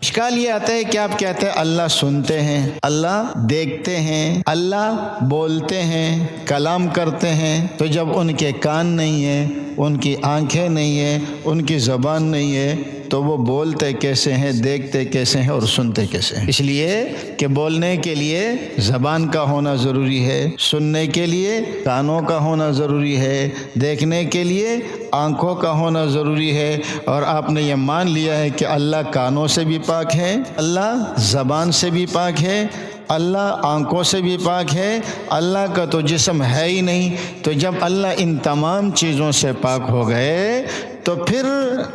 اشکال یہ آتا ہے کہ آپ کہتے ہیں اللہ سنتے ہیں، اللہ دیکھتے ہیں، اللہ بولتے ہیں، کلام کرتے ہیں، تو جب ان کے کان نہیں ہیں، ان کی آنکھیں نہیں ہیں، ان کی زبان نہیں ہے، تو وہ بولتے کیسے ہیں، دیکھتے کیسے ہیں اور سنتے کیسے ہیں؟ اس لیے کہ بولنے کے لیے زبان کا ہونا ضروری ہے، سننے کے لیے کانوں کا ہونا ضروری ہے، دیکھنے کے لیے آنکھوں کا ہونا ضروری ہے۔ اور آپ نے یہ مان لیا ہے کہ اللہ کانوں سے بھی پاک ہے، اللہ زبان سے بھی پاک ہے، اللہ آنکھوں سے بھی پاک ہے، اللہ کا تو جسم ہے ہی نہیں۔ تو جب اللہ ان تمام چیزوں سے پاک ہو گئے تو پھر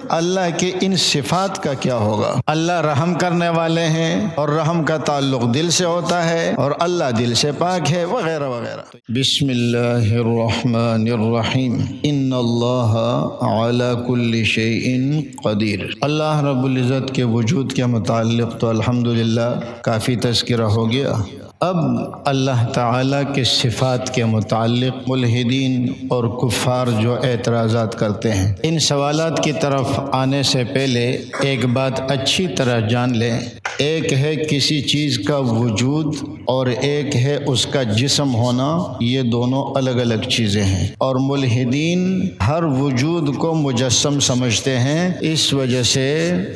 اللہ کے ان صفات کا کیا ہوگا؟ اللہ رحم کرنے والے ہیں اور رحم کا تعلق دل سے ہوتا ہے اور اللہ دل سے پاک ہے، وغیرہ وغیرہ۔ بسم اللہ الرحمن الرحیم، ان اللہ علی کل شیء قدیر۔ اللہ رب العزت کے وجود کے متعلق تو الحمدللہ کافی تذکرہ ہو گیا۔ اب اللہ تعالیٰ کے صفات کے متعلق ملحدین اور کفار جو اعتراضات کرتے ہیں، ان سوالات کی طرف آنے سے پہلے ایک بات اچھی طرح جان لیں۔ ایک ہے کسی چیز کا وجود اور ایک ہے اس کا جسم ہونا، یہ دونوں الگ الگ چیزیں ہیں، اور ملحدین ہر وجود کو مجسم سمجھتے ہیں، اس وجہ سے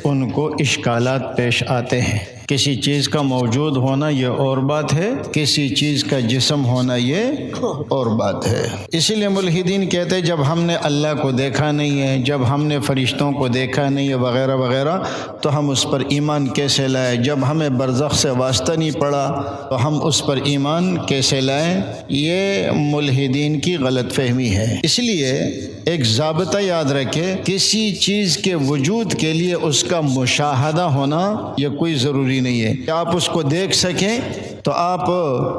ان کو اشکالات پیش آتے ہیں۔ کسی چیز کا موجود ہونا یہ اور بات ہے، کسی چیز کا جسم ہونا یہ اور بات ہے۔ اسی لیے ملحدین کہتے ہیں جب ہم نے اللہ کو دیکھا نہیں ہے، جب ہم نے فرشتوں کو دیکھا نہیں ہے وغیرہ وغیرہ، تو ہم اس پر ایمان کیسے لائیں؟ جب ہمیں برزخ سے واسطہ نہیں پڑا تو ہم اس پر ایمان کیسے لائیں؟ یہ ملحدین کی غلط فہمی ہے۔ اس لیے ایک ضابطہ یاد رکھے، کسی چیز کے وجود کے لیے اس کا مشاہدہ ہونا یہ کوئی ضروری نہیں ہے کہ آپ اس کو دیکھ سکیں تو آپ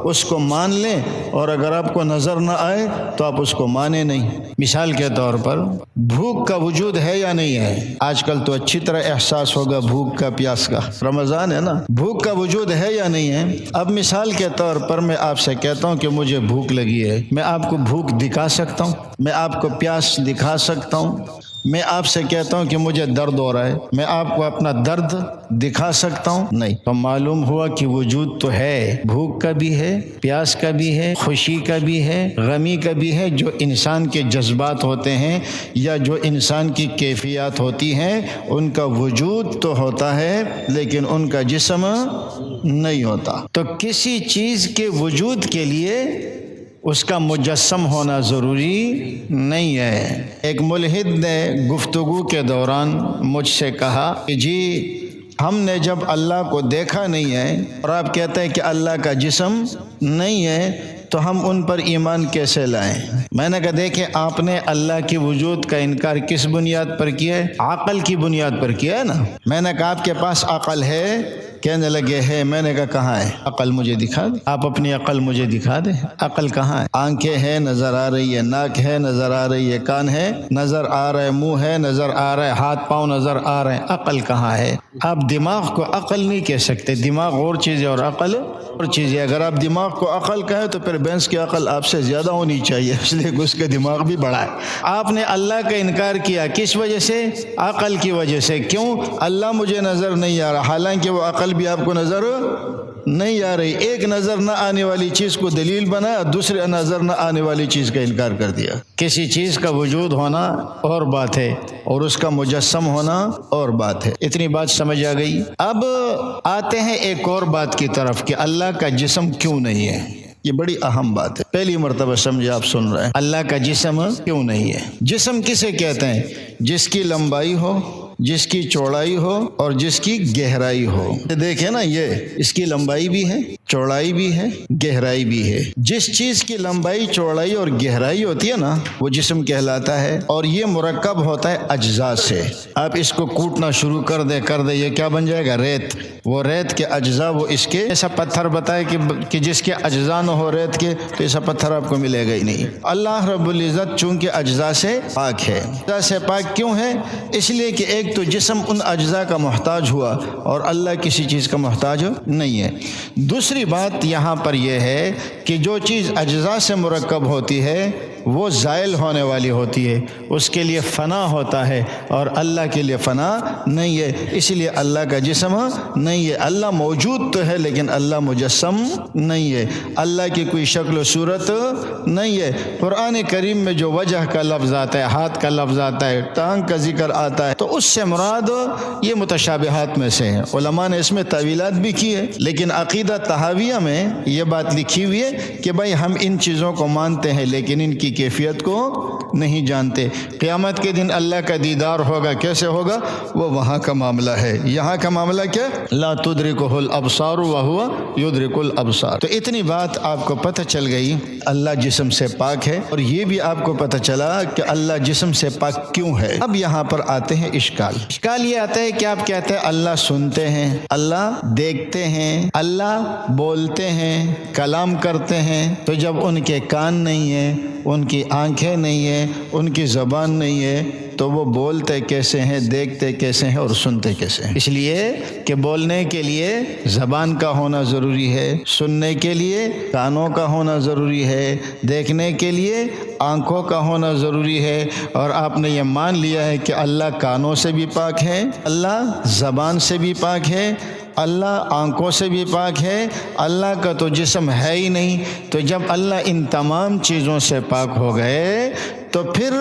اس کو مان لیں، اور اگر آپ کو نظر نہ آئے تو آپ اس کو مانیں نہیں۔ مثال کے طور پر بھوک کا وجود ہے یا نہیں ہے؟ آج کل تو اچھی طرح احساس ہوگا بھوک کا، پیاس کا، رمضان ہے نا، بھوک کا وجود ہے یا نہیں ہے؟ اب مثال کے طور پر میں آپ سے کہتا ہوں کہ مجھے بھوک لگی ہے، میں آپ کو بھوک دکھا سکتا ہوں، میں آپ کو پیاس دکھا سکتا ہوں، میں آپ سے کہتا ہوں کہ مجھے درد ہو رہا ہے، میں آپ کو اپنا درد دکھا سکتا ہوں؟ نہیں۔ تو معلوم ہوا کہ وجود تو ہے، بھوک کا بھی ہے، پیاس کا بھی ہے، خوشی کا بھی ہے، غمی کا بھی ہے، جو انسان کے جذبات ہوتے ہیں یا جو انسان کی کیفیات ہوتی ہیں، ان کا وجود تو ہوتا ہے لیکن ان کا جسم نہیں ہوتا۔ تو کسی چیز کے وجود کے لیے اس کا مجسم ہونا ضروری نہیں ہے۔ ایک ملحد نے گفتگو کے دوران مجھ سے کہا کہ جی ہم نے جب اللہ کو دیکھا نہیں ہے اور آپ کہتے ہیں کہ اللہ کا جسم نہیں ہے، تو ہم ان پر ایمان کیسے لائیں؟ میں نے کہا دیکھیں، آپ نے اللہ کی وجود کا انکار کس بنیاد پر کیا ہے؟ عقل کی بنیاد پر کیا ہے نا۔ میں نے کہا آپ کے پاس عقل ہے؟ کہنے لگے ہے۔ میں نے کہا کہاں ہے عقل؟ مجھے دکھا دیں، آپ اپنی عقل مجھے دکھا دیں۔ عقل کہاں ہے؟ آنکھیں ہیں، نظر آ رہی ہے، ناک ہے، نظر آ رہی ہے، کان ہے، نظر آ رہا ہے، منہ ہے، نظر آ رہا ہے، ہاتھ پاؤں نظر آ رہے ہیں، عقل کہاں ہے؟ آپ دماغ کو عقل نہیں کہہ سکتے، دماغ اور چیز ہے اور عقل اور چیز ہے۔ اگر آپ دماغ کو عقل کہیں تو پھر بینس کی عقل آپ سے زیادہ ہونی چاہیے، اس لیے کہ اس کا دماغ بھی بڑا ہے۔ آپ نے اللہ کا انکار کیا کس وجہ سے؟ عقل کی وجہ سے۔ کیوں؟ اللہ مجھے نظر نہیں آ رہا، حالانکہ وہ عقل بھی آپ کو نظر نہیں آ رہی۔ ایک نظر نہ آنے والی چیز کو دلیل بنایا، دوسرے نظر نہ آنے والی چیز کا انکار کر دیا۔ کسی چیز کا وجود ہونا اور بات ہے اور اس کا مجسم ہونا اور بات ہے۔ اتنی بات سمجھ آ گئی؟ اب آتے ہیں ایک اور بات کی طرف کہ اللہ کا جسم کیوں نہیں ہے۔ یہ بڑی اہم بات ہے، پہلی مرتبہ سمجھے آپ سن رہے ہیں۔ اللہ کا جسم کیوں نہیں ہے؟ جسم کسے کہتے ہیں؟ جس کی لمبائی ہو، جس کی چوڑائی ہو اور جس کی گہرائی ہو۔ دیکھیں نا، یہ اس کی لمبائی بھی ہے، چوڑائی بھی ہے، گہرائی بھی ہے۔ جس چیز کی لمبائی، چوڑائی اور گہرائی ہوتی ہے نا، وہ جسم کہلاتا ہے، اور یہ مرکب ہوتا ہے اجزاء سے۔ آپ اس کو کوٹنا شروع کر دیں یہ کیا بن جائے گا؟ ریت۔ وہ ریت کے اجزاء، وہ اس کے ایسا پتھر بتائے کہ جس کے اجزاء نہ ہو ریت کے، تو ایسا پتھر آپ کو ملے گا ہی نہیں۔ اللہ رب العزت چونکہ اجزاء سے پاک ہے۔ اجزاء سے پاک کیوں ہے؟ اس لیے کہ ایک تو جسم ان اجزاء کا محتاج ہوا اور اللہ کسی چیز کا محتاج نہیں ہے۔ دوسری بات یہاں پر یہ ہے کہ جو چیز اجزاء سے مرکب ہوتی ہے وہ زائل ہونے والی ہوتی ہے، اس کے لیے فنا ہوتا ہے، اور اللہ کے لیے فنا نہیں ہے، اس لیے اللہ کا جسم نہیں ہے۔ اللہ موجود تو ہے لیکن اللہ مجسم نہیں ہے، اللہ کی کوئی شکل و صورت نہیں ہے۔ قرآن کریم میں جو وجہ کا لفظ آتا ہے، ہاتھ کا لفظ آتا ہے، ٹانگ کا ذکر آتا ہے، تو اس سے مراد یہ متشابہات میں سے ہے۔ علماء نے اس میں تعویلات بھی کی ہے، لیکن عقیدہ طحاویہ میں یہ بات لکھی ہوئی ہے کہ بھائی ہم ان چیزوں کو مانتے ہیں لیکن ان کی کیفیت کو نہیں جانتے۔ قیامت کے دن اللہ کا دیدار ہوگا، کیسے ہوگا وہ وہاں کا معاملہ ہے۔ یہاں کا معاملہ کیا؟ لا تدرکہ الابصار وہو یدرک الابصار۔ تو اتنی بات آپ کو پتہ چل گئی، اللہ جسم سے پاک ہے، اور یہ بھی آپ کو پتہ چلا کہ اللہ جسم سے پاک کیوں ہے۔ اب یہاں پر آتے ہیں اشکال یہ آتا ہے کہ آپ کہتے ہیں اللہ سنتے ہیں، اللہ دیکھتے ہیں، اللہ بولتے ہیں، کلام کرتے ہیں، تو جب ان کے کان نہیں ہیں، ان کی آنکھیں نہیں ہیں، ان کی زبان نہیں ہے، تو وہ بولتے کیسے ہیں، دیکھتے کیسے ہیں اور سنتے کیسے ہیں؟ اس لیے کہ بولنے کے لیے زبان کا ہونا ضروری ہے، سننے کے لیے کانوں کا ہونا ضروری ہے، دیکھنے کے لیے آنکھوں کا ہونا ضروری ہے، اور آپ نے یہ مان لیا ہے کہ اللہ کانوں سے بھی پاک ہے، اللہ زبان سے بھی پاک ہے، اللہ آنکھوں سے بھی پاک ہے، اللہ کا تو جسم ہے ہی نہیں۔ تو جب اللہ ان تمام چیزوں سے پاک ہو گئے تو پھر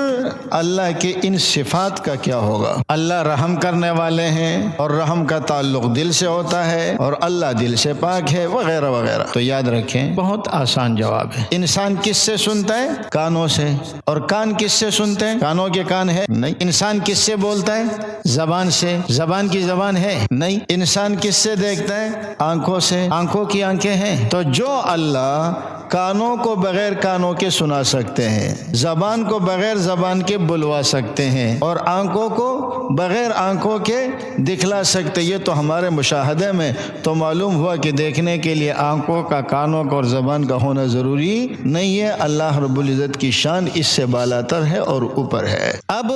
اللہ کے ان صفات کا کیا ہوگا؟ اللہ رحم کرنے والے ہیں اور رحم کا تعلق دل سے ہوتا ہے، اور اللہ دل سے پاک ہے، وغیرہ وغیرہ۔ تو یاد رکھیں، بہت آسان جواب ہے۔ انسان کس سے سنتا ہے؟ کانوں سے۔ اور کان کس سے سنتے ہیں؟ کانوں کے کان ہے نہیں۔ انسان کس سے بولتا ہے؟ زبان سے۔ زبان کی زبان ہے نہیں۔ انسان کس سے دیکھتا ہے؟ آنکھوں سے۔ آنکھوں کی آنکھیں ہیں۔ تو جو اللہ کانوں کو بغیر کانوں کے سنا سکتے ہیں، زبان کو بغیر زبان کے بلوا سکتے ہیں، اور آنکھوں کو بغیر آنکھوں کے دکھلا سکتے، یہ تو ہمارے مشاہدے میں تو معلوم ہوا کہ دیکھنے کے لیے آنکھوں کا، کانوں کا اور زبان کا ہونا ضروری نہیں ہے۔ اللہ رب العزت کی شان اس سے بالاتر ہے اور اوپر ہے۔ اب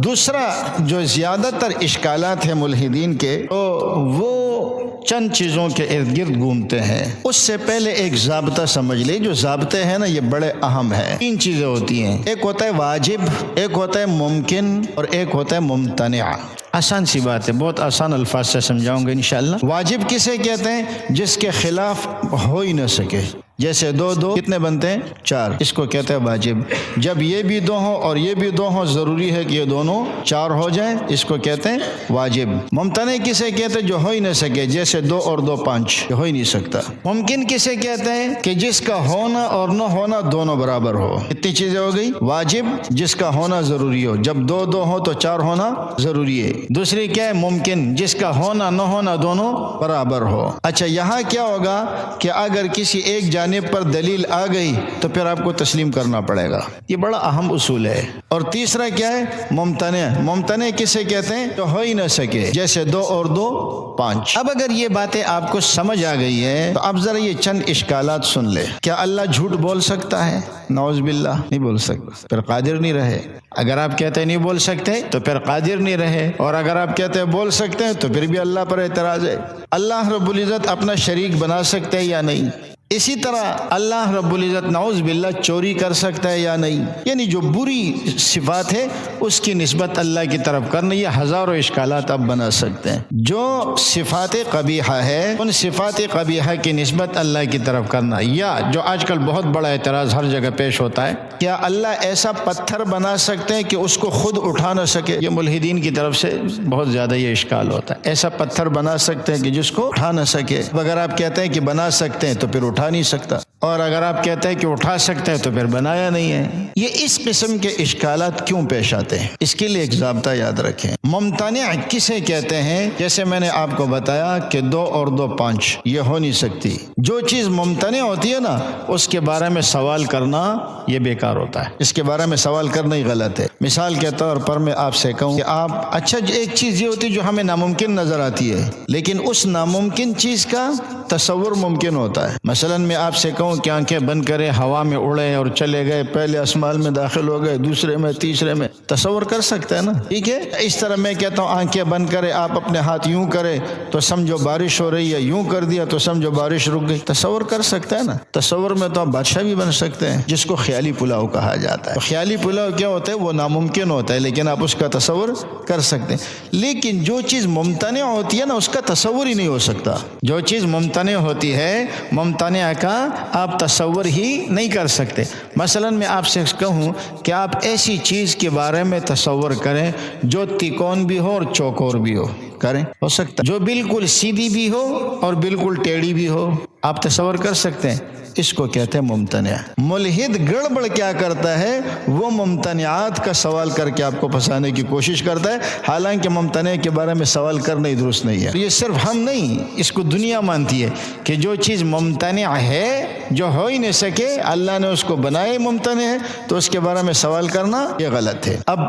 دوسرا جو زیادہ تر اشکالات ہیں ملحدین کے، تو وہ چند چیزوں کے ارد گرد گھومتے ہیں۔ اس سے پہلے ایک ضابطہ سمجھ لیں، جو ضابطے ہیں نا یہ بڑے اہم ہیں۔ تین چیزیں ہوتی ہیں، ایک ہوتا ہے واجب، ایک ہوتا ہے ممکن، اور ایک ہوتا ہے ممتنع۔ آسان سی بات ہے، بہت آسان الفاظ سے سمجھاؤں گا انشاءاللہ۔ واجب کسے کہتے ہیں؟ جس کے خلاف ہو ہی نہ سکے، جیسے دو کتنے بنتے ہیں؟ 4، اس کو کہتے ہیں واجب۔ جب یہ بھی 2 ہوں اور یہ بھی 2 ہوں، ضروری ہے کہ یہ دونوں 4 ہو جائیں، اس کو کہتے ہیں واجب۔ ممتنع کسے کہتے ہیں؟ جو ہو ہی نہ سکے، جیسے 2 اور 2 5، ہو ہی نہیں سکتا۔ ممکن کسے کہتے ہیں؟ کہ جس کا ہونا اور نہ ہونا دونوں برابر ہو۔ اتنی چیزیں ہو گئی۔ واجب جس کا ہونا ضروری ہو، جب 2 ہو تو 4 ہونا ضروری ہے۔ دوسری کیا ہے؟ ممکن جس کا ہونا نہ ہونا دونوں برابر ہو۔ اچھا، یہاں کیا ہوگا کہ اگر کسی ایک جانب پر دلیل آ گئی تو پھر آپ کو تسلیم کرنا پڑے گا۔ یہ بڑا اہم اصول ہے۔ اور تیسرا کیا ہے؟ ممتنع۔ ممتنع کسے کہتے ہیں؟ تو ہو ہی نہ سکے، جیسے 2 اور 2 5۔ اب اگر یہ باتیں آپ کو سمجھ آ گئی ہے تو اب ذرا یہ چند اشکالات سن لے۔ کیا اللہ جھوٹ بول سکتا ہے؟ نعوذ باللہ، نہیں بول سکتا، پھر قادر نہیں رہے۔ اگر آپ کہتے ہیں نہیں بول سکتے تو پھر قادر نہیں رہے، اور اگر آپ کہتے ہیں بول سکتے ہیں تو پھر بھی اللہ پر اعتراض ہے۔ اللہ رب العزت اپنا شریک بنا سکتے ہیں یا نہیں؟ اسی طرح اللہ رب العزت نعوذ باللہ چوری کر سکتا ہے یا نہیں؟ یعنی جو بری صفات ہے اس کی نسبت اللہ کی طرف کرنا، یہ ہزاروں اشکالات آپ بنا سکتے ہیں۔ جو صفات قبیحہ ہے ان صفات قبیحہ کی نسبت اللہ کی طرف کرنا، یا جو آج کل بہت بڑا اعتراض ہر جگہ پیش ہوتا ہے، کیا اللہ ایسا پتھر بنا سکتے ہیں کہ اس کو خود اٹھا نہ سکے؟ یہ ملحدین کی طرف سے بہت زیادہ یہ اشکال ہوتا ہے، ایسا پتھر بنا سکتے ہیں کہ جس کو اٹھا نہ سکے۔ اگر آپ کہتے ہیں کہ بنا سکتے ہیں تو پھر اٹھا نہیں سکتا، اور اگر آپ کہتے ہیں کہ اٹھا سکتے ہیں تو پھر بنایا نہیں ہے۔ یہ اس قسم کے اشکالات کیوں پیش آتے ہیں؟ اس کے لیے ایک ضابطہ یاد رکھیں۔ ممتنع کسے کہتے ہیں؟ جیسے میں نے آپ کو بتایا کہ 2 اور 2 5، یہ ہو نہیں سکتی۔ جو چیز ممتنع ہوتی ہے نا، اس کے بارے میں سوال کرنا یہ بیکار ہوتا ہے، اس کے بارے میں سوال کرنا ہی غلط ہے۔ مثال کے طور پر میں آپ سے کہوں کہ آپ، اچھا ایک چیز یہ ہوتی ہے جو ہمیں ناممکن نظر آتی ہے، لیکن اس ناممکن چیز کا تصور ممکن ہوتا ہے۔ مثلا میں آپ سے کہوں فرشتوں کی آنکھیں بند کرے ہوا میں اڑے اور چلے گئے، پہلے آسمان میں داخل ہو گئے، دوسرے میں، تیسرے میں، تصور کر سکتے ہیں نا؟ ٹھیک ہے، اس طرح میں کہتا ہوں آنکھیں بند کرے، آپ اپنے ہاتھ یوں کرے تو سمجھو بارش ہو رہی ہے، یوں کر دیا تو سمجھو بارش رک گئی، تصور کر سکتے ہیں نا؟ تصور میں تو آپ بادشاہ بھی بن سکتے ہیں، جس کو خیالی پلاؤ کہا جاتا ہے۔ تو خیالی پلاؤ کیا ہوتا ہے؟ وہ ناممکن ہوتا ہے، لیکن آپ اس کا تصور کر سکتے ہیں۔ لیکن جو چیز ممتنع ہوتی ہے نا، اس کا تصور ہی نہیں ہو سکتا۔ جو چیز ممتنع ہوتی ہے، ممتنع کا آپ تصور ہی نہیں کر سکتے۔ مثلا میں آپ سے کہوں کہ آپ ایسی چیز کے بارے میں تصور کریں جو تکون بھی ہو اور چوکور بھی ہو، کریں؟ ہو سکتا ہے؟ جو بالکل سیدھی بھی ہو اور بالکل ٹیڑھی بھی ہو، آپ تصور کر سکتے ہیں؟ اس کو کہتے ہیں ممتنع۔ ملحد گڑبڑ کیا کرتا ہے؟ وہ ممتنعات کا سوال کر کے آپ کو پھنسانے کی کوشش کرتا ہے، حالانکہ ممتنع کے بارے میں سوال کرنا ہی درست نہیں ہے۔ یہ صرف ہم نہیں، اس کو دنیا مانتی ہے کہ جو چیز ممتنع ہے، جو ہو ہی نہیں سکے، اللہ نے اس کو بنائے ممتنع ہے، تو اس کے بارے میں سوال کرنا یہ غلط ہے۔ اب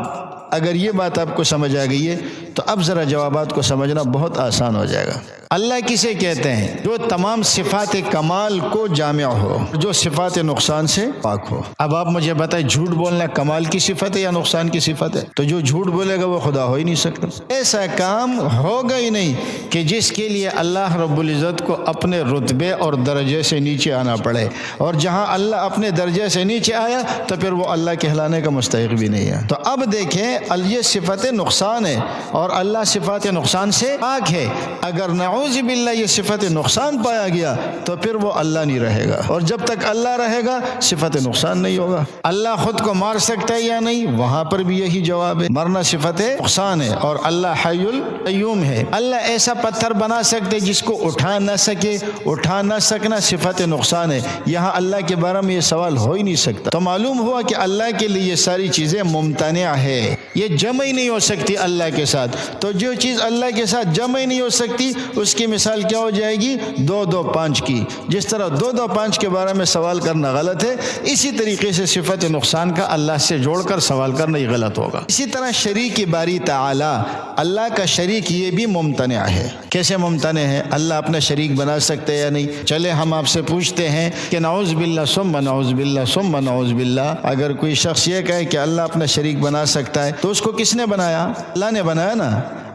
اگر یہ بات آپ کو سمجھ آ گئی ہے تو اب ذرا جوابات کو سمجھنا بہت آسان ہو جائے گا۔ اللہ کسے کہتے ہیں؟ جو تمام صفات کمال کو جامع ہو، جو صفات نقصان سے پاک ہو۔ اب آپ مجھے بتائیں، جھوٹ بولنا کمال کی صفت ہے یا نقصان کی صفت ہے؟ تو جو جھوٹ بولے گا وہ خدا ہو ہی نہیں سکتا۔ ایسا کام ہوگا ہی نہیں کہ جس کے لیے اللہ رب العزت کو اپنے رتبے اور درجے سے نیچے آنا پڑے، اور جہاں اللہ اپنے درجے سے نیچے آیا تو پھر وہ اللہ کہلانے کا مستحق بھی نہیں ہے۔ تو اب دیکھیں، یہ صفت نقصان ہے اور اللہ صفات نقصان سے پاک ہے۔ اگر نعوذ باللہ یہ صفت نقصان پایا گیا تو پھر وہ اللہ نہیں رہے گا، اور جب تک اللہ رہے گا صفت نقصان نہیں ہوگا۔ اللہ خود کو مار سکتا ہے یا نہیں؟ وہاں پر بھی یہی جواب ہے، مرنا صفت نقصان ہے، اور اللہ حی القیوم ہے۔ اللہ ایسا پتھر بنا سکتے جس کو اٹھا نہ سکے، اٹھا نہ سکنا صفت نقصان ہے۔ یہاں اللہ کے بارے میں یہ سوال ہو ہی نہیں سکتا۔ تو معلوم ہوا کہ اللہ کے لیے یہ ساری چیزیں ممتنع ہے، یہ جمع ہی نہیں ہو سکتی اللہ کے ساتھ۔ تو جو چیز اللہ کے ساتھ جمع ہی نہیں ہو سکتی، اس کی مثال کیا ہو جائے گی؟ 2 2 5 کی۔ جس طرح 2 2 5 کے بارے میں سوال کرنا غلط ہے، اسی طریقے سے صفت نقصان کا اللہ سے جوڑ کر سوال کرنا ہی غلط ہوگا۔ اسی طرح شریک باری تعالی، اللہ کا شریک یہ بھی ممتنع ہے۔ کیسے ممتنع ہے؟ اللہ اپنا شریک بنا سکتے یا نہیں؟ چلے ہم آپ سے پوچھتے ہیں کہ نعوذ باللہ ثم نعوذ باللہ ثم نعوذ باللہ، اگر کوئی شخص یہ کہے کہ اللہ اپنا شریک بنا سکتا ہے تو اس کو کس نے بنایا؟ اللہ نے بنایا نا۔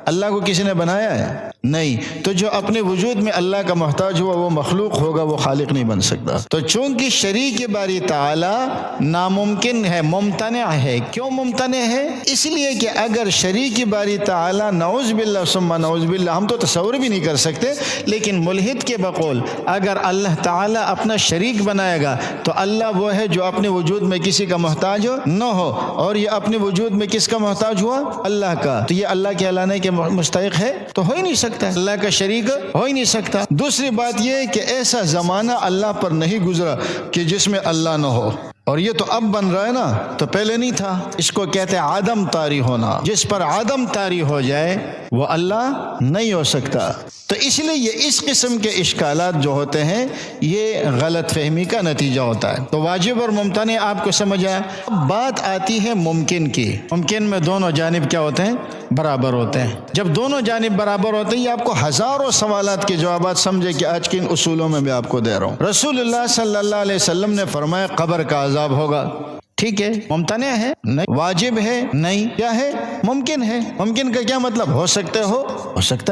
اللہ کو کسی نے بنایا ہے؟ نہیں۔ تو جو اپنے وجود میں اللہ کا محتاج ہوا وہ مخلوق ہوگا، وہ خالق نہیں بن سکتا۔ تو چونکہ شریک باری تعالی ناممکن ہے، ممتنع ہے۔ کیوں ممتنع ہے؟ اس لیے کہ اگر شریک باری تعالی نعوذ باللہ ثم نعوذ باللہ، ہم تو تصور بھی نہیں کر سکتے، لیکن ملحد کے بقول اگر اللہ تعالی اپنا شریک بنائے گا تو اللہ وہ ہے جو اپنے وجود میں کسی کا محتاج نہ ہو، اور یہ اپنے وجود میں کس کا محتاج ہوا؟ اللہ کا۔ تو یہ اللہ کہلانے کے مستحق ہے؟ تو ہو ہی نہیں سکتا، اللہ کا شریک ہو ہی نہیں سکتا۔ دوسری بات یہ ہے کہ ایسا زمانہ اللہ پر نہیں گزرا کہ جس میں اللہ نہ ہو، اور یہ تو اب بن رہا ہے نا، تو پہلے نہیں تھا۔ اس کو کہتے ہیں عدم طاری ہونا۔ جس پر عدم طاری ہو جائے وہ اللہ نہیں ہو سکتا۔ تو اس لیے یہ اس قسم کے اشکالات جو ہوتے ہیں یہ غلط فہمی کا نتیجہ ہوتا ہے۔ تو واجب اور ممتنع آپ کو سمجھ آیا۔ اب بات آتی ہے ممکن کی۔ ممکن میں دونوں جانب کیا ہوتے ہیں؟ برابر ہوتے ہیں۔ جب دونوں جانب برابر ہوتے ہیں، یہ آپ کو ہزاروں سوالات کے جوابات سمجھے کہ آج کے ان اصولوں میں آپ کو دے رہا ہوں۔ رسول اللہ صلی اللہ علیہ وسلم نے فرمایا قبر کا عذاب ہوگا، ٹھیک ہے، ممتنع ہے؟ نہیں۔ واجب ہے؟ نہیں۔ کیا ہے؟ ممکن ہے۔ ممکن کا کیا مطلب؟ ہو سکتا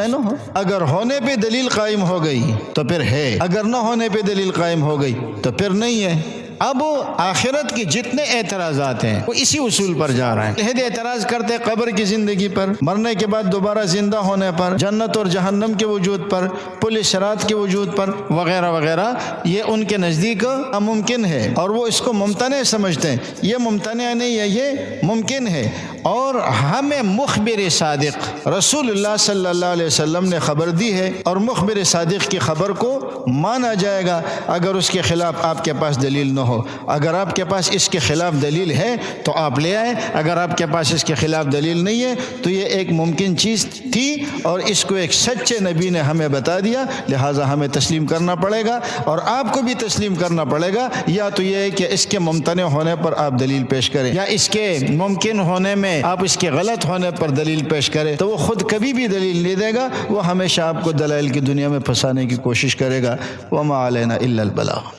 ہے نہ ہو۔ اگر ہونے پہ دلیل قائم ہو گئی تو پھر ہے، اگر نہ ہونے پہ دلیل قائم ہو گئی تو پھر نہیں ہے۔ اب آخرت کے جتنے اعتراضات ہیں وہ اسی اصول پر جا رہے ہیں۔ ملحد اعتراض کرتے قبر کی زندگی پر، مرنے کے بعد دوبارہ زندہ ہونے پر، جنت اور جہنم کے وجود پر، پل صراط کے وجود پر، وغیرہ وغیرہ۔ یہ ان کے نزدیک ناممکن ہے اور وہ اس کو ممتنع سمجھتے ہیں۔ یہ ممتنع نہیں ہے، یہ ممکن ہے۔ اور ہمیں مخبر صادق رسول اللہ صلی اللہ علیہ وسلم نے خبر دی ہے، اور مخبر صادق کی خبر کو مانا جائے گا اگر اس کے خلاف آپ کے پاس دلیل نہ ہو۔ اگر آپ کے پاس اس کے خلاف دلیل ہے تو آپ لے آئیں، اگر آپ کے پاس اس کے خلاف دلیل نہیں ہے تو یہ ایک ممکن چیز تھی اور اس کو ایک سچے نبی نے ہمیں بتا دیا، لہٰذا ہمیں تسلیم کرنا پڑے گا اور آپ کو بھی تسلیم کرنا پڑے گا۔ یا تو یہ ہے کہ اس کے ممتنع ہونے پر آپ دلیل پیش کریں، یا اس کے ممکن ہونے میں آپ اس کے غلط ہونے پر دلیل پیش کریں، تو وہ خود کبھی بھی دلیل نہیں دے گا، وہ ہمیشہ آپ کو دلائل کی دنیا میں پھنسانے کی کوشش کرے گا۔ وما علینا الا البلاغ۔